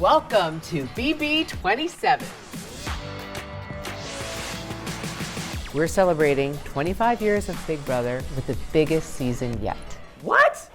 Welcome to BB 27. We're celebrating 25 years of Big Brother with the biggest season yet. What?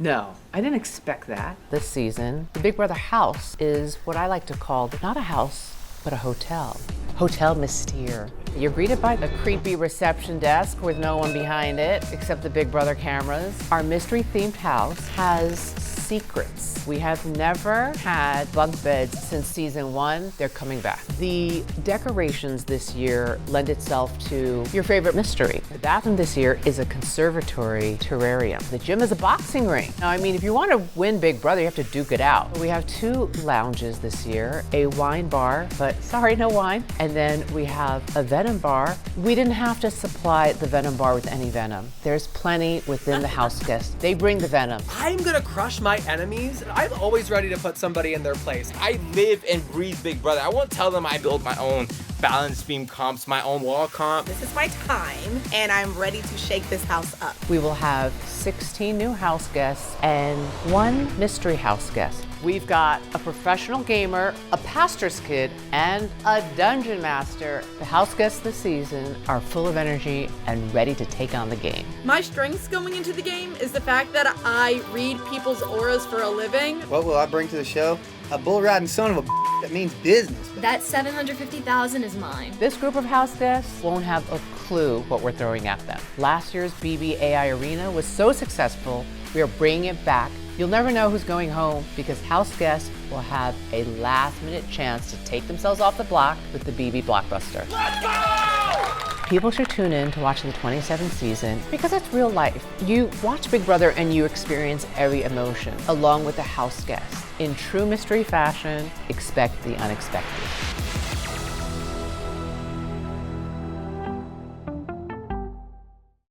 No, I didn't expect that. This season, the Big Brother house is what I like to call not a house, but a hotel. Hotel Mystere. You're greeted by a creepy reception desk with no one behind it except the Big Brother cameras. Our mystery-themed house has secrets. We have never had bunk beds since season 1. They're coming back. The decorations this year lend itself to your favorite mystery. The bathroom this year is a conservatory terrarium. The gym is a boxing ring. Now, I mean, if you want to win Big Brother, you have to duke it out. We have 2 lounges this year, a wine bar, but sorry, no wine. And then we have a venom bar. We didn't have to supply the venom bar with any venom. There's plenty within the Houseguest. They bring the venom. I'm gonna crush my enemies. I'm always ready to put somebody in their place. I live and breathe Big Brother. I won't tell them I build my own balance beam comps, my own wall comp. This is my time, and I'm ready to shake this house up. We will have 16 new house guests and 1 mystery house guest. We've got a professional gamer, a pastor's kid, and a dungeon master. The house guests this season are full of energy and ready to take on the game. My strengths going into the game is the fact that I read people's auras for a living. What will I bring to the show? A bull riding son of a that means business. That $750,000 is mine. This group of house guests won't have a clue what we're throwing at them. Last year's BB Arena was so successful, we are bringing it back. You'll never know who's going home because house guests will have a last-minute chance to take themselves off the block with the BB Blockbuster. Let's go! People should tune in to watch the 27th season because it's real life. You watch Big Brother and you experience every emotion along with the house guests. In true mystery fashion, expect the unexpected.